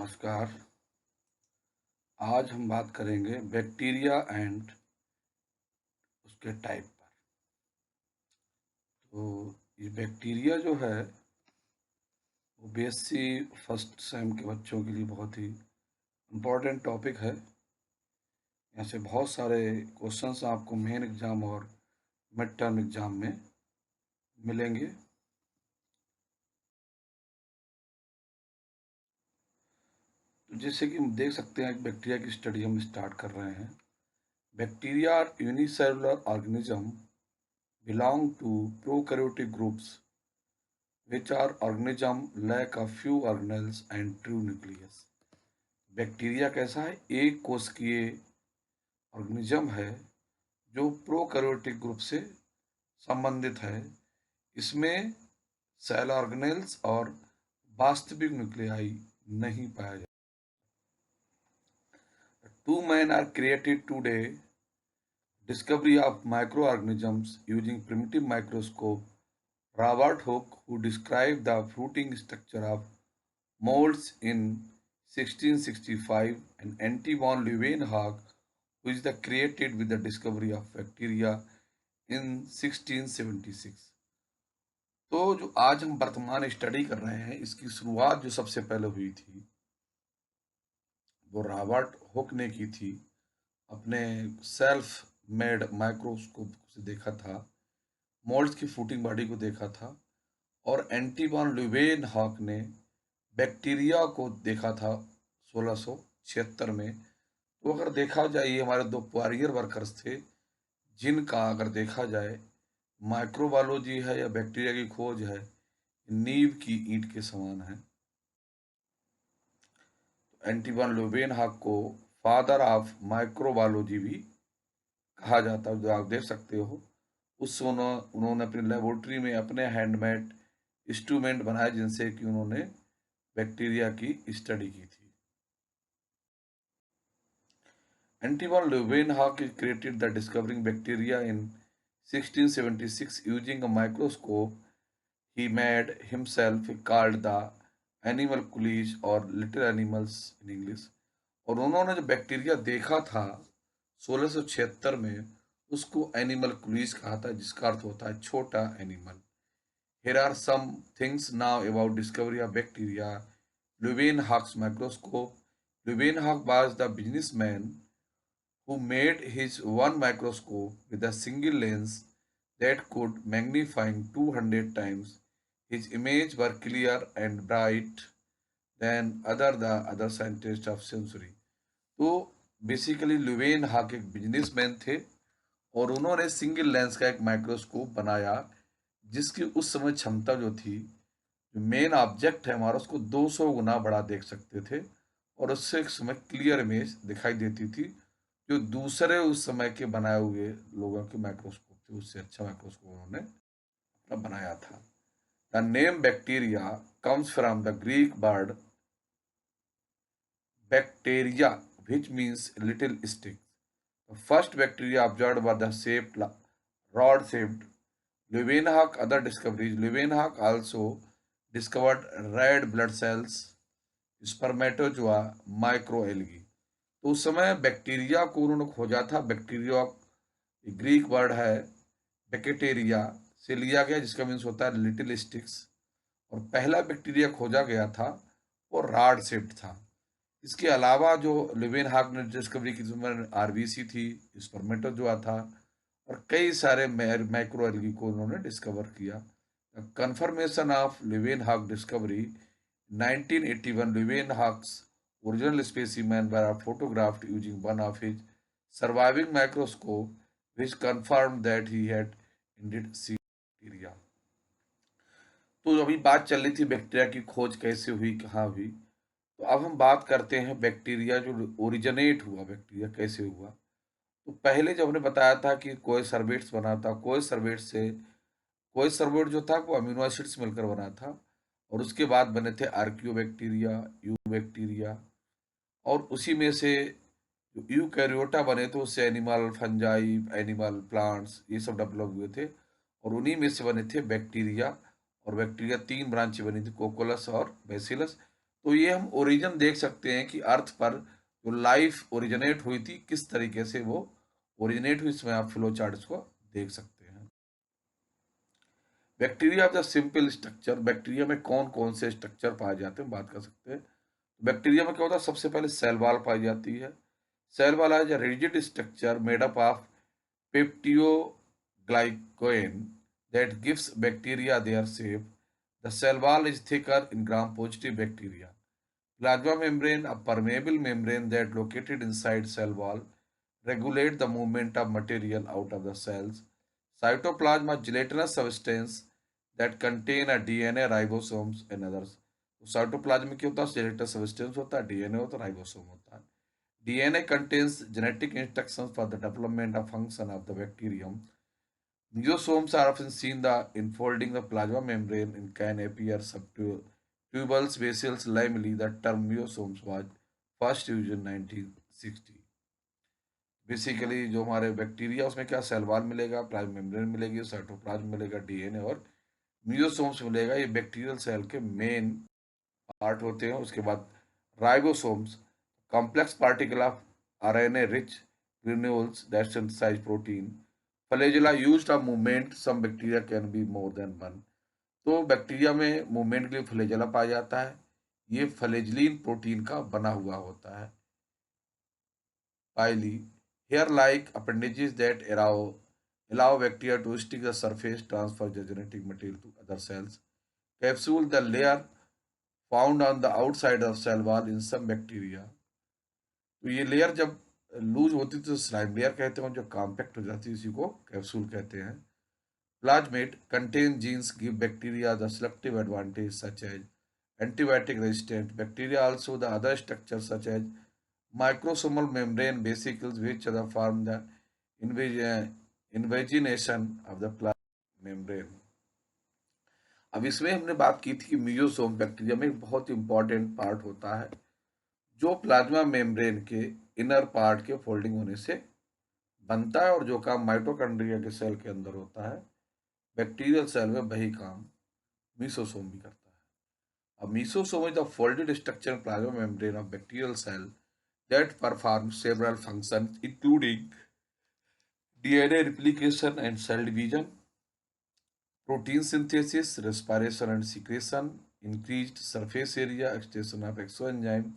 नमस्कार। आज हम बात करेंगे बैक्टीरिया एंड उसके टाइप पर। तो ये बैक्टीरिया जो है वो बीएससी फर्स्ट सेम के बच्चों के लिए बहुत ही इम्पोर्टेंट टॉपिक है। यहाँ से बहुत सारे क्वेश्चंस आपको मेन एग्जाम और मिड टर्म एग्जाम में मिलेंगे। तो जैसे कि हम देख सकते हैं बैक्टीरिया की स्टडी हम स्टार्ट कर रहे हैं। Bacteria are unicellular organism belong to prokaryotic groups which are organism lack a few organelles and true nucleus। Bacteria कैसा है? एक कोशिकीय ऑर्गेनिज्म है जो प्रोकैरियोटिक ग्रुप से संबंधित है। इसमें सेल ऑर्गेनेल्स और वास्तविक न्यूक्लियाई नहीं पाया जाता। Two man are created today discovery of microorganisms using primitive microscope। Robert Hooke, who described the fruiting structure of molds in 1665, and Anton van Leeuwenhoek, who is the created with the discovery of bacteria in 1676। तो जो आज हम वर्तमान study कर रहे हैं इसकी शुरुआत जो सबसे पहले हुई थी वो रॉबर्ट हुक ने की थी। अपने सेल्फ मेड माइक्रोस्कोप से देखा था, मोल्ड्स की फ्रूटिंग बॉडी को देखा था। और एंटी वॉन ल्यूवेनहॉक ने बैक्टीरिया को देखा था 1676 में। तो अगर देखा जाए ये हमारे दो पायनियर वर्कर्स थे जिनका अगर देखा जाए माइक्रोबायोलॉजी है या बैक्टीरिया की खोज है, नींव की ईंट के समान है। एंटी वॉन ल्यूवेनहॉक को फादर ऑफ माइक्रोबायोलॉजी भी कहा जाता है। जो आप देख सकते हो उस उन्होंने अपनी लेबोरेटरी में अपने हैंडमेड इंस्ट्रूमेंट बनाए जिनसे कि उन्होंने बैक्टीरिया की स्टडी की थी। Anton van Leeuwenhoek created the discovering bacteria in 1676 using a microscope he made himself, called the animal coolage or little animals in English। और उन्होंने जो बैक्टीरिया देखा था 1676 में उसको एनिमल कुलीज कहा था, जिसका अर्थ होता है छोटा animal. Here are some things now about discovery of bacteria। Leeuwenhoek's microscope। Leeuwenhoek was the businessman who made his one microscope with a single lens that could magnifying 200 times। His images were clear and bright than the other scientists of century। तो basically Leeuwenhoek एक businessman थे और उन्होंने single lens का एक microscope बनाया जिसकी उस समय क्षमता जो थी, जो मेन ऑब्जेक्ट है हमारा, उसको 200 गुना बड़ा देख सकते थे और उससे एक समय क्लियर इमेज दिखाई देती थी जो दूसरे उस समय के बनाए हुए लोगों के माइक्रोस्कोप थे उससे अच्छा माइक्रोस्कोप उन्होंने अपना बनाया था। The name bacteria comes from the Greek word bacteria, which means little stick। The first bacteria observed were the shaped rod-shaped। Leeuwenhoek other discoveries। Leeuwenhoek also discovered red blood cells, spermatozoa, microalgae। तो उस समय bacteria को उन्होंने खोजा था। Bacteria Greek word है bacteria से लिया गया जिसका मीन्स होता है लिटिल स्टिक्स। और पहला बैक्टीरिया खोजा गया था वो रॉड शेप्ड था। इसके अलावा जो ल्यूवेनहॉक ने डिस्कवरी की आरबीसी थी, स्पर्मेटोजोआ था और कई सारे माइक्रोएल्गी को उन्होंने डिस्कवर किया। Confirmation of Leeuwenhoek discovery 1981। Leeuwenhoek's original specimen were photographed using one of his surviving microscope which confirmed that he had indeed seen bacteria। तो अभी बात चल रही थी बैक्टीरिया की खोज कैसे हुई, कहाँ हुई। तो अब हम बात करते हैं बैक्टीरिया जो ओरिजिनेट हुआ, बैक्टीरिया कैसे हुआ। तो पहले जब हमने बताया था कि कोई सर्वेट्स बना था, कोई सर्वेट जो था वो अमीनो एसिड से मिलकर बना था और उसके बाद बने थे आर्कियोबैक्टीरिया, यूबैक्टीरिया। और उसी में से जो यूकैरियोटा बने थे उससे एनिमल फंजाई, एनिमल प्लांट्स ये सब डेवलप हुए थे और उन्हीं में से बने थे बैक्टीरिया। और बैक्टीरिया तीन ब्रांचें बनी थी, कोकोलस और बैसिलस। तो ये हम ओरिजिन देख सकते हैं कि अर्थ पर जो लाइफ ओरिजिनेट हुई थी किस तरीके से वो ओरिजिनेट हुई, इसमें आप फ्लो चार्ट्स को देख सकते हैं। Bacteria of the simple structure, bacteria में कौन कौन से स्ट्रक्चर पाए जाते हैं बात कर सकते हैं। बैक्टीरिया में क्या होता है, सबसे पहले सेल वॉल पाई जाती है। सेल वॉल है rigid structure made up of peptidoglycan that gives bacteria their shape. The cell wall is thicker in gram-positive bacteria. Plasma membrane, a permeable membrane that located inside cell wall, regulate the movement of material out of the cells. Cytoplasm, a gelatinous substance that contain a DNA, ribosomes and others. तो cytoplasm में क्या होता है, genetic substance होता है, DNA होता है, ribosome होता है। DNA contains genetic instructions for the development of function of the bacterium. Meiosomes are often seen the enfolding the plasma membrane and can appear subtubules, vessels, lamella. The term meiosomes was first used in 1960. Basically जो हमारे bacteria उसमें क्या cell wall मिलेगा, plasma membrane मिलेगी, cytoplasm मिलेगा, DNA और मियोसोम्स मिलेगा। ये बैक्टीरियल सेल के मेन पार्ट होते हैं। उसके बाद ribosomes, complex particle of RNA rich granules that synthesize protein. Flagella used of movement, some bacteria can be more than one. तो बैक्टीरिया में मूवमेंट के लिए फ्लैजेला पाया जाता है। ये फ्लैजेलिन प्रोटीन का बना हुआ होता है। पाइली, hair like appendages that allow bacteria to stick the surface, transfer the genetic material to other cells. Capsule, the layer found on the outside of cell wall in some bacteria. तो ये layer जब loose होती तो slime layer कहते हैं, जो compact हो जाती है इसी को कैप्सूल कहते हैं। Plasmid contain genes give bacteria the selective advantage such as antibiotic resistant bacteria also the other structure such as microsomal membrane vesicles which are form the invagination of the plasma membrane. अब इसमें हमने बात की थी कि मियोसोम bacteria में एक बहुत इंपॉर्टेंट पार्ट होता है जो प्लाज्मा मेम्ब्रेन के इनर पार्ट के फोल्डिंग होने से बनता है और जो काम माइटोकॉन्ड्रिया के सेल के अंदर होता है, बैक्टीरियल सेल में वही काम मीसोसोम भी करता है। अब mesosome is the folded structure plasma membrane of bacterial cell that perform several functions including DNA replication and cell division, protein synthesis, respiration and secretion, increased surface area, extension of exoenzyme,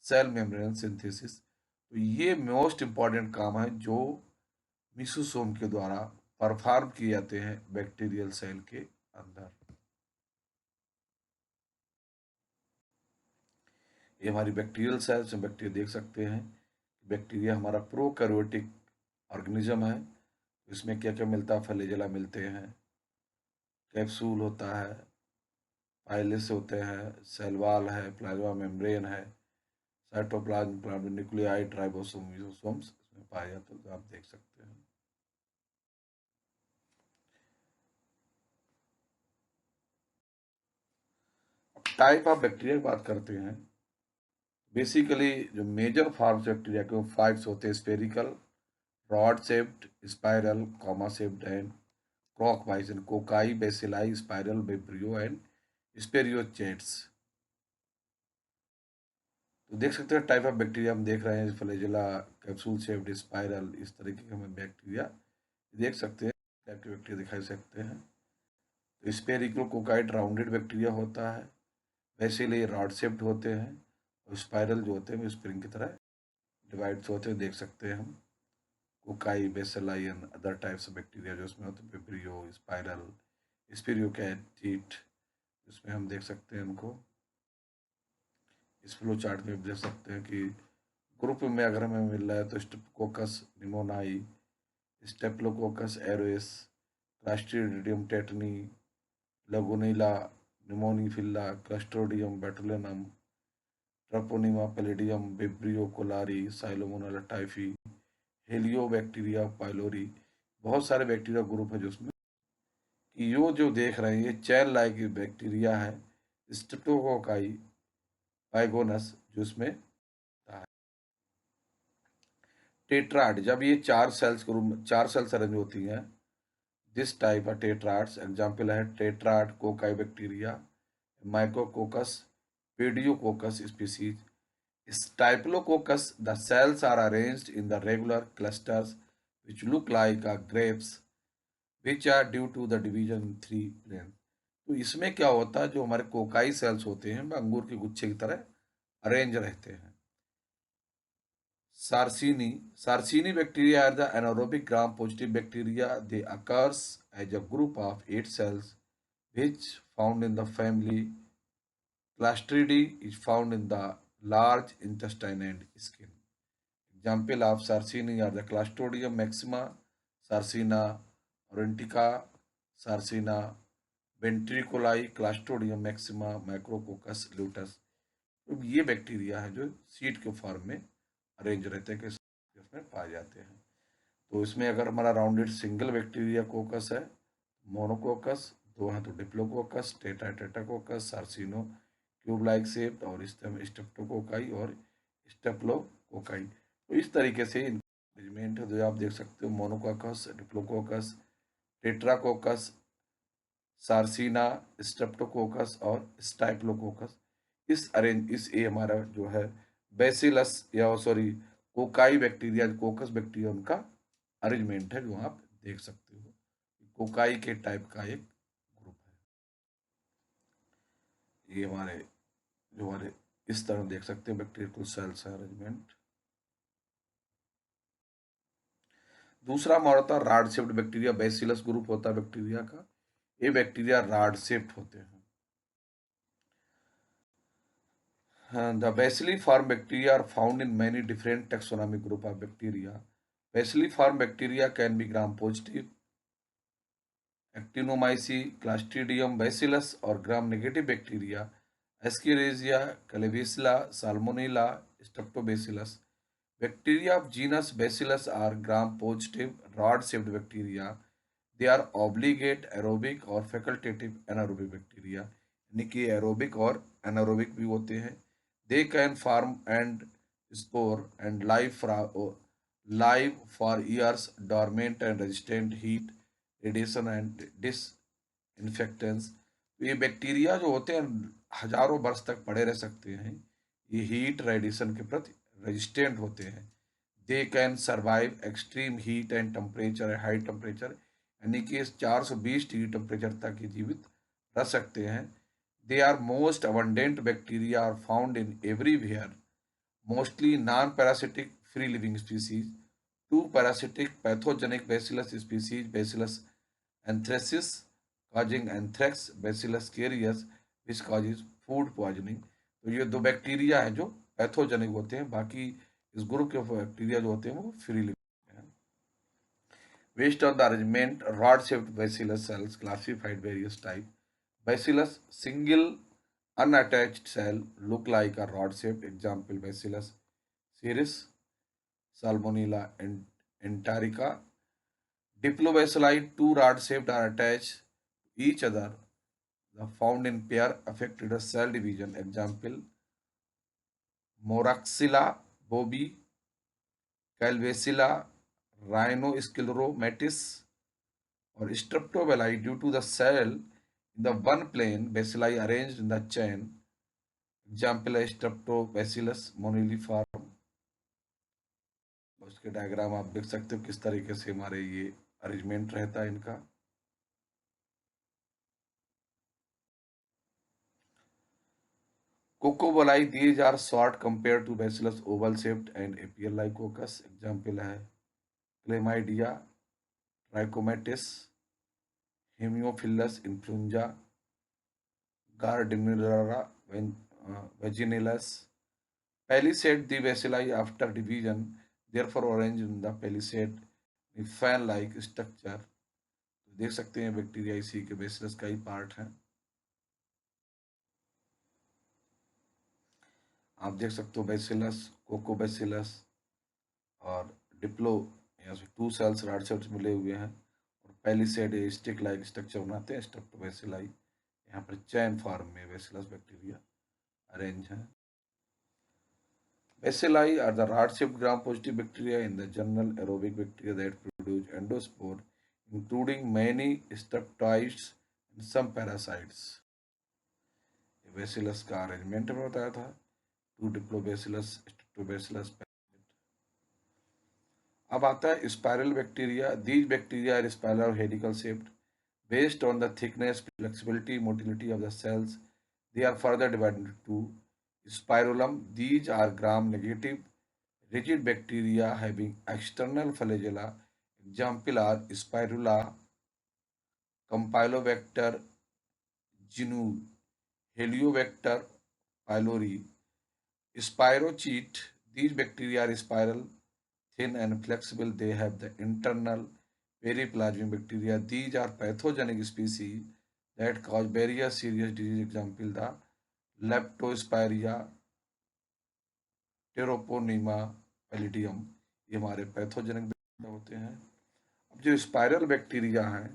cell membrane synthesis. तो ये most important काम है जो mesosome के द्वारा perform किए जाते हैं बैक्टीरियल सेल के अंदर। ये हमारी बैक्टीरियल सेल्स में बैक्टीरिया देख सकते हैं। बैक्टीरिया हमारा प्रोकैरियोटिक ऑर्गेनिज्म है। इसमें क्या क्या मिलता है, फ्लैजेला मिलते हैं, कैप्सूल होता है, पाइलस होते हैं, सेल वॉल है, प्लाज्मा मेम्ब्रेन है, साइटोप्लाज्म, प्लाज्मा न्यूक्लियाइड, राइबोसोम, मिसोसोम्स इसमें पाए जाते हैं, तो आप देख सकते हैं। टाइप ऑफ बैक्टीरिया की बात करते हैं। बेसिकली जो मेजर फॉर्म्स बैक्टीरिया के 5 होते हैं, spherical, rod shaped, spiral, comma shaped and crock wise and cocci, bacilli, spiral, vibrio and spirochetes. तो देख सकते हैं टाइप ऑफ बैक्टीरिया हम देख रहे हैं, फ्लैजेला, कैप्सूल शेप्ड, स्पाइरल, इस तरीके के हमें बैक्टीरिया देख सकते हैं, टाइप के बैक्टीरिया दिखाई सकते हैं। तो स्पेरिकल कोकाइड राउंडेड बैक्टीरिया होता है, बेसिलाई रॉड शेप्ड होते हैं और स्पाइरल जो होते हैं स्प्रिंग की तरह डिवाइड होते हैं, देख सकते हैं हम। Cocci, bacilli and other types of bacteria जो उसमें होते हैं, विब्रियो, स्पाइरल, स्पेरियोकैटिट, इसमें हम देख सकते हैं उनको। इस फ्लो चार्ट में देख सकते हैं कि ग्रुप में अगर हमें मिल रहा है तो Streptococcus pneumoniae, Staphylococcus aureus, Clostridium tetani, Legionella, pneumophila, Clostridium botulinum, Treponema pallidum, Vibrio cholerae, Salmonella typhi, Helicobacter pylori. बहुत सारे बैक्टीरिया ग्रुप है जिसमें कि जो देख रहे हैं ये चैन लाइक बैक्टीरिया है, स्ट्रेप्टोकोकाई पाइगोनस जो इसमें था। टेट्राड, जब ये 4 सेल्स अरेंज होती हैं, this type of tetrads example है tetrad cocci bacteria, Micrococcus Pediococcus species. Staphylococcus, the cells are arranged in the regular clusters which look like grapes, which are due to the division in three planes. तो इसमें क्या होता है, जो हमारे cocci sales होते हैं वो अंगूर के गुच्छे की तरह अरेंज रहते हैं. Sarcini bacteria are the anaerobic gram-positive bacteria. They occurs as a group of 8 cells, which found in the family Clostridium is found in the large intestine and skin. Example of Sarcini are the Clostridium maxima, Sarcina aurantica, Sarcina ventriculi, Clostridium maxima, Micrococcus luteus. तो ये bacteria है जो seed के form में arrange रहते हैं, कि उसमें पाए जाते हैं. तो इसमें अगर हमारा राउंडेड सिंगल बैक्टीरिया कोकस है, मोनोकोकस, दो हैं तो diplococcus, tetracoccus, sarcina cube like shape, और स्टेप्टोकोकाई और स्टेप्लोकोकाई. तो इस तरीके से अरेंजमेंट जो आप देख सकते हो, मोनोकोकस, डिप्लोकोकस, टेट्राकोकस, सार्सिना, स्टेप्टोकोकस और स्टाइप्लोकोकस. इस ये हमारा जो है बेसिलस या सॉरी कोकाई बैक्टीरिया, कोकस बैक्टीरिया, उनका अरेंजमेंट है जो आप देख सकते हो. कोकाई के टाइप का एक ग्रुप है. ये हमारे इस तरह देख सकते हैं बैक्टीरियल सेल्स अरेंजमेंट. दूसरा हमारा होता है rod shaped bacteria. Bacillus group होता है बैक्टीरिया का. ये बैक्टीरिया राड शेप्ड होते हैं. The bacilliform bacteria are found in many different taxonomic group of bacteria. Bacilliform bacteria can be gram-positive, Actinomyces, Clostridium bacillus, or gram-negative bacteria, Escherichia, Calabacilla, Salmonella, Streptobacillus. Bacteria of genus Bacillus are gram-positive, rod-shaped bacteria. They are obligate aerobic और facultative anaerobic bacteria. यानी कि aerobic और anaerobic भी होते हैं. They can form and spore and live for years, dormant and resistant heat, radiation and disinfectants. तो ये bacteria जो होते हैं हजारों वर्ष तक पड़े रह सकते हैं. ये हीट रेडिएशन के प्रति रेजिस्टेंट होते हैं. They can survive extreme heat and temperature, high temperature, यानी कि 420 डिग्री टेम्परेचर तक ये जीवित रह सकते हैं. They are most abundant bacteria are found in everywhere, mostly non-parasitic free-living species. Two parasitic pathogenic Bacillus species, Bacillus anthracis causing anthrax, Bacillus cereus which causes food poisoning. तो ये दो बैक्टीरिया हैं जो पैथोजेनिक होते हैं. बाकी इस ग्रुप के बैक्टीरिया जो होते हैं वो फ्री लिविंग हैं. Based on the arrangement, rod-shaped Bacillus cells classified various types. Bacillus single unattached cell look like a rod shaped. Example Bacillus cereus, Salmonella enterica. Diplobacilli, two rod shaped are attached to each other. The found in pair affected a cell division. Example Moraxilla bobi, Calvacilla, Rhinoscleromatis, or Streptobacilli due to the cell in the one plane, bacilli arranged in the chain. Example है Streptobacillus moniliform. उसके diagram आप देख सकते हो किस तरीके से हमारे ये अरेंजमेंट रहता है इनका. Coccoballi, these are short compared to Bacillus oval shaped and appear like coccus. Example है Chlamydia, Trichomatis, Haemophilus influenza, Gardnerella vaginalis. Palisade the bacilli after division, therefore arranged in the palisade with fan-like structure. तो देख सकते हैं bacteria इसी के bacillus का ही part है. आप देख सकते हो बेसिलस, कोकोबैसिलस और डिप्लो, यहाँ से 2 सेल्स रॉड सेल्स मिले हुए हैं, और पैलिसेड स्टिक लाइक स्ट्रक्चर बनाते हैं. स्ट्रेप्टोबैसिलाई यहाँ पर चैन फॉर्म में बेसिलस बैक्टीरिया अरेंज है. Bacilli are the rod-shaped gram-positive bacteria in the general aerobic bacteria that produce endospore, including many streptoids and some parasites. Bacillus का अरेंजमेंट में बताया था, टू डिप्लोबैसिलस, स्ट्रेप्टोबैसिलस। अब आता है spiral bacteria. These bacteria are spiral helical shaped based on the thickness, flexibility, motility of the cells. They are further divided into two. Spirulum, these are gram-negative, rigid bacteria having external flagella. Example are Spirula, Campylobacter genu, Heliobacter pylori. Spirochete, these bacteria are spiral, thin and flexible. They have the internal periplasmic bacteria. These are pathogenic species that cause various serious disease. Example the Leptospirea, Pteroponema pallidum. ये हमारे pathogenic bacteria होते हैं। अब जो spiral bacteria हैं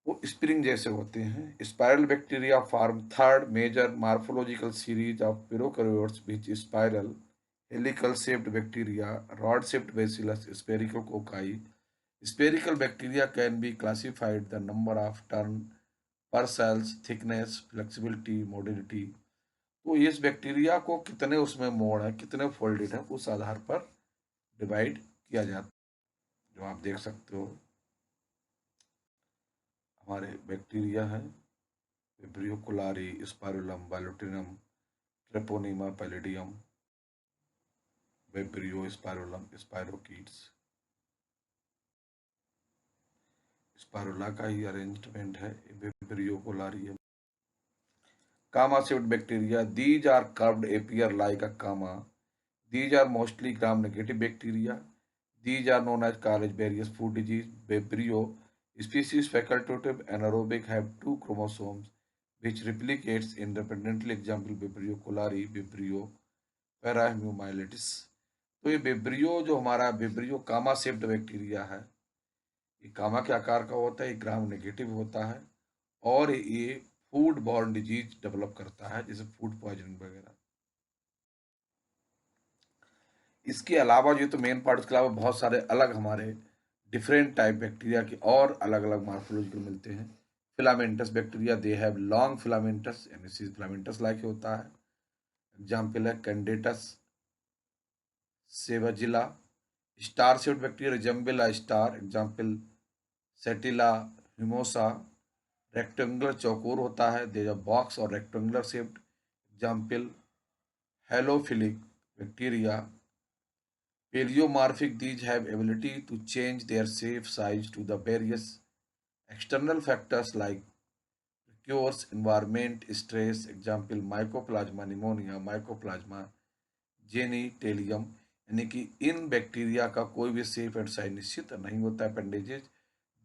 वो spring जैसे होते हैं। Spiral bacteria form third major morphological series of prokaryotes which spiral helical shaped bacteria, rod shaped bacillus, spherical cocci. Spherical bacteria can be classified the number of turn per cells, thickness, flexibility, motility. तो इस bacteria को कितने उसमें मोड़ है, कितने folded है, उस आधार पर डिवाइड किया जाता है। जो आप देख सकते हो हमारे बैक्टीरिया है, विब्रियो कोलारी, स्पाइरुलम, बायोटिनम, Treponema pallidum, Vibrio spirillum, spirochetes. Spirilla का ही अरेंजमेंट है, विब्रियो कोलारी है। Comma shaped bacteria, these are curved, appear like a comma. These are mostly gram-negative bacteria. These are known as college various food disease. Vibrio species facultative anaerobic have two chromosomes which replicates independently. Example Vibrio cholerae, Vibrio parahumilitis. तो ये vibrio जो हमारा vibrio कामा shaped bacteria है, ये कामा के आकार का होता है, ये ग्राम नेगेटिव होता है और ये फूड बॉर्न डिजीज डेवलप करता है, जैसे फूड पॉइजनिंग वगैरह। इसके अलावा ये तो मेन पार्ट, उसके अलावा बहुत सारे अलग हमारे डिफरेंट टाइप बैक्टीरिया के और अलग अलग मार्फोलॉजिकल मिलते हैं। Filamentous bacteria, they have long filamentous, यानी फिलामेंटस लाइक होता है। एग्जाम्पल है Candidatus Savagella. Star shaped bacteria resemble a star, example Stella humosa. Rectangular चौकोर होता है, दे बॉक्स और rectangular shaped, example halophilic bacteria. Paleomorphic, these have ability to change their shape, size to the various external factors like cures, environment, stress. Example Mycoplasma pneumonia, Mycoplasma genitalium. यानी कि इन bacteria का कोई भी shape and size निश्चित नहीं होता है। Appendages,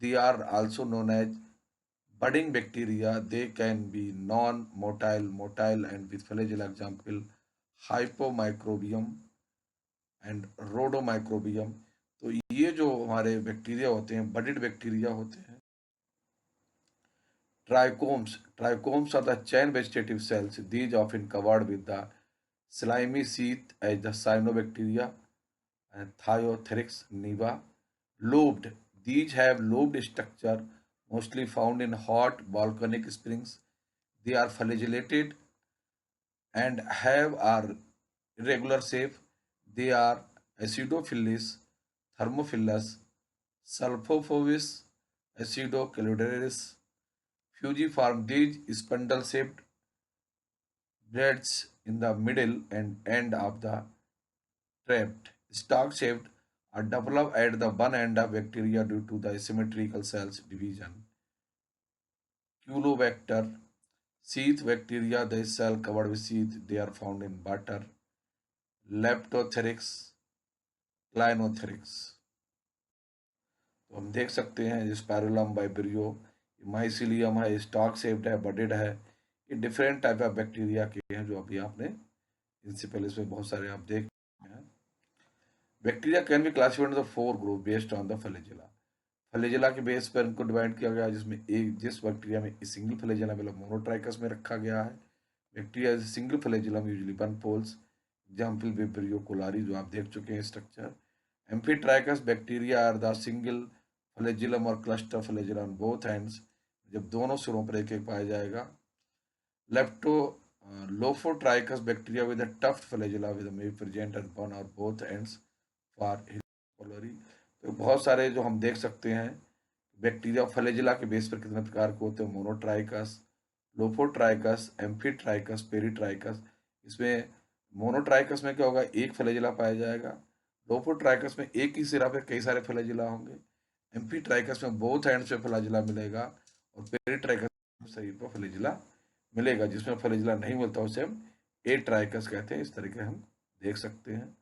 they are also known as budding bacteria. They can be non-motile, motile and with flagella. Example Hypomicrobium and Rhodomicrobium. तो ये जो हमारे बैक्टीरिया होते हैं, बडिड बैक्टीरिया होते हैं। Trichomes are the chain vegetative cells, these often covered with the slimy sheath as the cyanobacteria and Thiotheryx niva. Lobed, these have lobed structure mostly found in hot volcanic springs. They are flagellated and have a irregular shape. They are acidophilus, thermophilus, sulfophobis, acidocalidarius, fujiform. These spindle-shaped braids in the middle and end of the trapped. Stalk-shaped are developed at the one end of bacteria due to the asymmetrical cells division. Culobacter, sheath bacteria, the cell covered with sheath, they are found in butter. Leptotherix, Clinotherix. तो हम देख सकते हैं spirillum, vibrio, mycelium है, stock shaped है, budded है। ये different type of bacteria के हैं जो अभी आपने इनसे पहले इसमें बहुत सारे आप देख हैं। Bacteria can be classified in the 4 group based on the flagella. Flagella के बेस पर इनको डिवाइड किया गया, जिसमें एक जिस बैक्टीरिया में सिंगल फ्लैजेला मतलब मोनोट्राइकस में रखा गया है। Bacteria single flagellum usually one poles, example vibrio cholerae जो आप देख चुके हैं structure. Amphitrichous bacteria are the single flagellum or cluster flagellum both ends, जब दोनों सिरों पर एक एक पाया जाएगा। Lepto lophotrichous bacteria with a tuft flagella with may present at one or both ends for cholerae. तो बहुत सारे जो हम देख सकते हैं बैक्टीरिया फ्लैजिला के बेस पर कितने प्रकार के होते हैं, मोनोट्राइकस, लोफोट्राइकस, एम्फीट्राइकस, पेरीट्राइकस। इसमें मोनोट्राइकस में क्या होगा, एक फ्लैजिला पाया जाएगा। लोफोट्राइकस में एक ही सिरा पे कई सारे फ्लैजिला होंगे। एम्फीट्राइकस में बोथ एंड्स पे फ्लैजिला मिलेगा। और पेरीट्राइकस शरीर पर फ्लैजिला मिलेगा। जिसमें फ्लैजिला नहीं मिलता उसे हम एट्राइकस कहते हैं। इस तरीके हम देख सकते हैं।